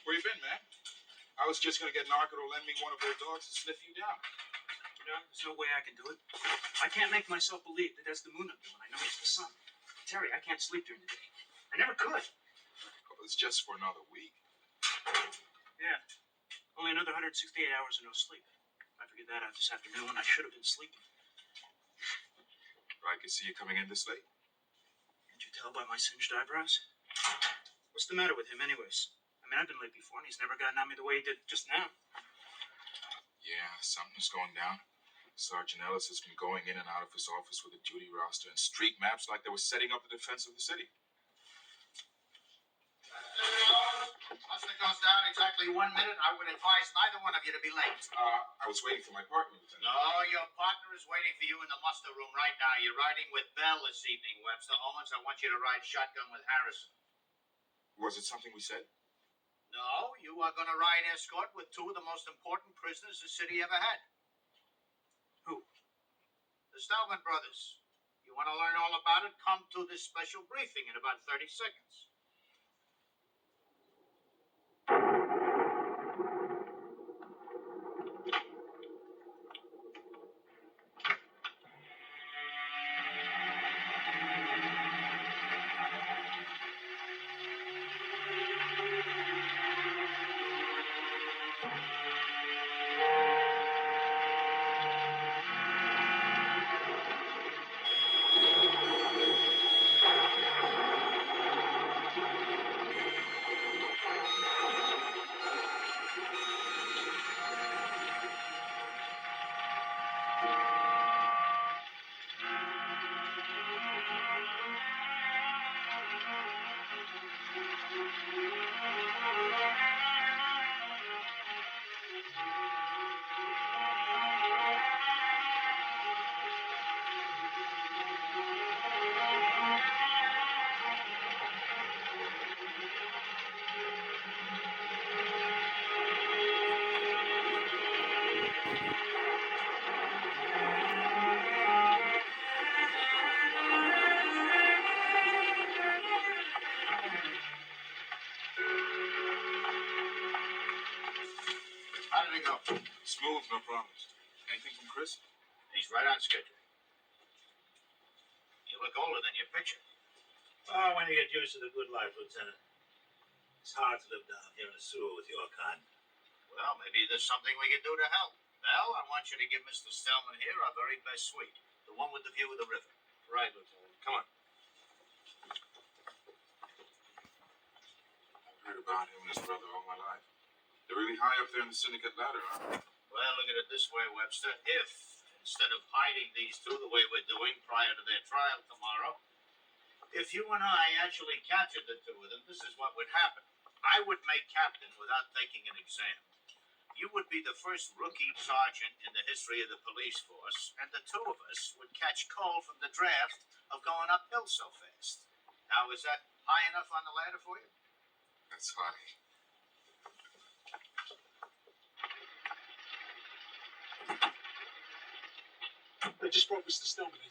Where you been, man? I was just going to get Narco to lend me one of their dogs to sniff you down. You know, there's no way I can do it. I can't make myself believe that that's the moon up there when I know it's the sun. Terry, I can't sleep during the day. I never could. Well, it's just for another week. Yeah. Only another 168 hours of no sleep. I figured that out this afternoon when I should have been sleeping. I can see you coming in this late. Can't you tell by my singed eyebrows? What's the matter with him, anyways? I mean, I've been late before, and he's never gotten on me the way he did just now. Yeah, something's going down. Sergeant Ellis has been going in and out of his office with a duty roster and street maps like they were setting up the defense of the city. Once it goes down exactly 1 minute, I would advise neither one of you to be late. I was waiting for my partner, Lieutenant. No, your partner is waiting for you in the muster room right now. You're riding with Bell this evening, Webster. Owens, I want you to ride shotgun with Harrison. Was it something we said? No, you are going to ride escort with two of the most important prisoners the city ever had. Who? The Stallman brothers. You want to learn all about it? Come to this special briefing in about 30 seconds. How did it go? Smooth, no problems. Anything from Chris? He's right on schedule. You look older than your picture. Oh, when you get used to the good life, Lieutenant. It's hard to live down here in the sewer with your kind. Well, maybe there's something we can do to help. Bell, I want you to give Mr. Stallman here our very best suite. The one with the view of the river. Right, Lieutenant. Come on. I've heard about him and his brother all my life. They're really high up there in the syndicate ladder, huh? Well, look at it this way, Webster. If, instead of hiding these two the way we're doing prior to their trial tomorrow, if you and I actually captured the two of them, this is what would happen. I would make captain without taking an exam. You would be the first rookie sergeant in the history of the police force, and the two of us would catch cold from the draft of going uphill so fast. Now, is that high enough on the ladder for you? That's high. They just brought Mr. Stillman in.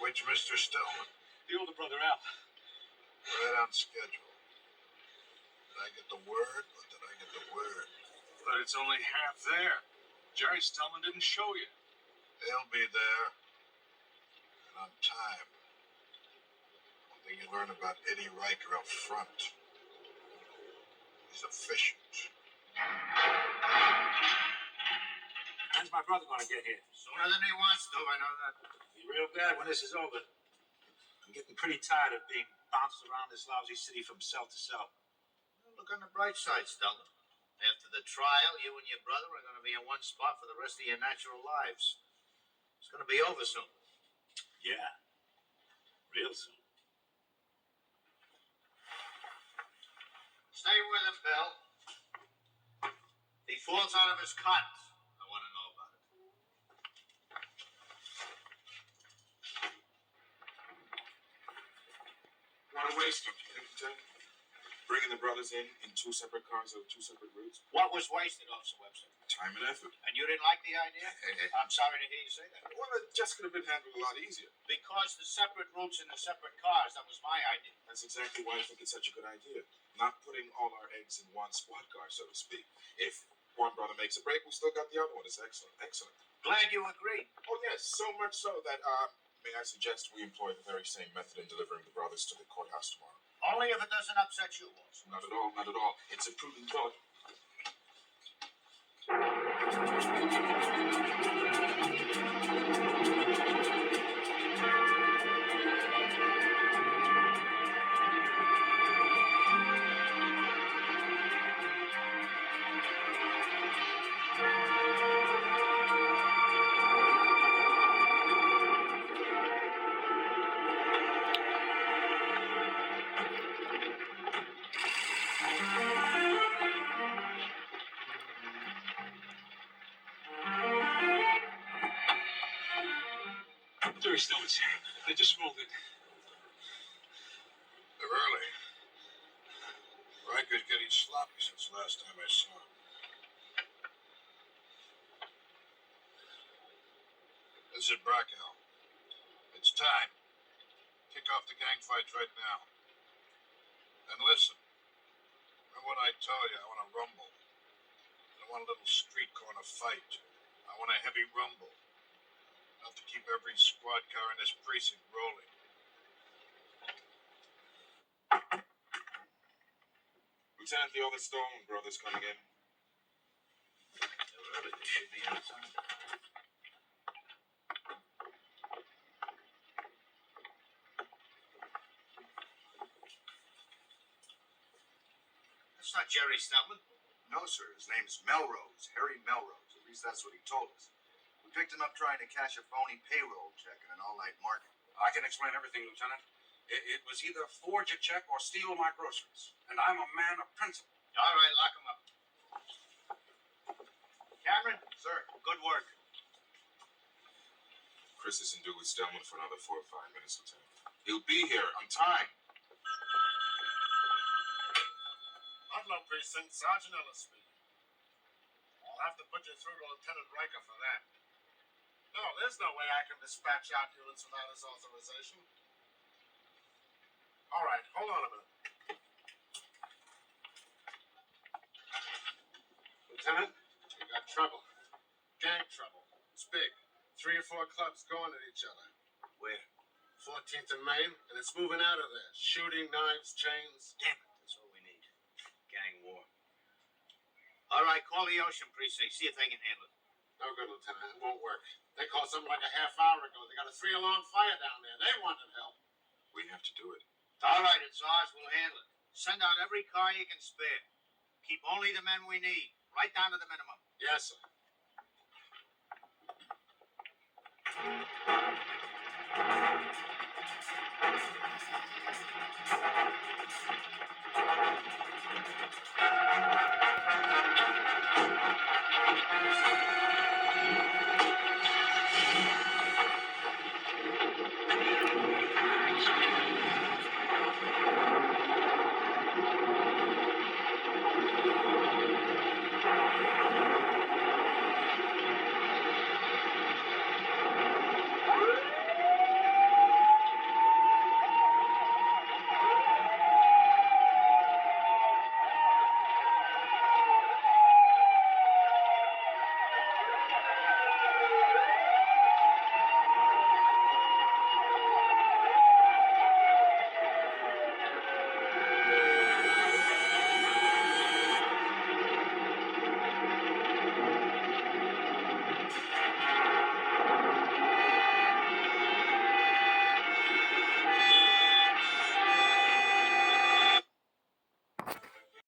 Which Mr. Stillman? The older brother, Al. Right on schedule. Did I get the word, or did I get the word? But it's only half there. Jerry Stillman didn't show you. He'll be there. And on time. One thing you learn about Eddie Riker up front. He's efficient. When's my brother going to get here? Sooner than he wants to, I know that. Be real glad when this is over. I'm getting pretty tired of being bounced around this lousy city from cell to cell. Well, look on the bright side, Stella. After the trial, you and your brother are going to be in one spot for the rest of your natural lives. It's going to be over soon. Yeah. Real soon. Stay with him, Bill. If he falls out of his cot, I want to know about it. What a waste, don't you think, Lieutenant? Bringing the brothers in two separate cars over two separate routes. What was wasted, Officer Webster? Time and effort. And you didn't like the idea? I'm sorry to hear you say that. Well, it just could have been handled a lot easier. Because the separate routes in the separate cars, that was my idea. That's exactly why I think it's such a good idea. Not putting all our eggs in one squad car, so to speak. If one brother makes a break, we still got the other one. It's excellent. Excellent. Glad you agree. Oh, yes, so much so that, may I suggest we employ the very same method in delivering the brothers to the courthouse tomorrow? Only if it doesn't upset you, Watson. Not at all, not at all. It's a prudent thought. Jerry Stillman's here. They just rolled in. They're early. Riker's getting sloppy since last time I saw him. This is Bracknell. It's time. Kick off the gang fights right now. And listen, remember what I told you? I want a rumble. I don't want a little street corner fight. I want a heavy rumble. Enough to keep every squad car in this precinct rolling. Lieutenant, the other Stone brothers coming in. They're early. They should be outside. That's not Jerry Stillman. No, sir. His name's Melrose, Harry Melrose. At least that's what he told us. We picked him up trying to cash a phony payroll check in an all-night market. I can explain everything, Lieutenant. It was either forge a check or steal my groceries. And I'm a man of principle. All right, lock him up. Cameron? Sir. Good work. Chris isn't due with Stillman for another 4 or 5 minutes, Lieutenant. He'll be here on time. Ludlow Precinct, Sergeant Ellis speaking. I'll have to put you through to Lieutenant Riker for that. No, there's no way I can dispatch out units without his authorization. All right, hold on a minute. Lieutenant, we got trouble. Gang trouble. It's big. 3 or 4 clubs going at each other. Where? 14th and Main, and it's moving out of there. Shooting, knives, chains. Damn it. That's all we need. Gang war. All right, call the Ocean Precinct. See if they can handle it. No good, Lieutenant. It won't work. They called something like a half hour ago. They got a 3-alarm fire down there. They wanted help. We have to do it. All right, it's ours. We'll handle it. Send out every car you can spare. Keep only the men we need, right down to the minimum. Yes, sir.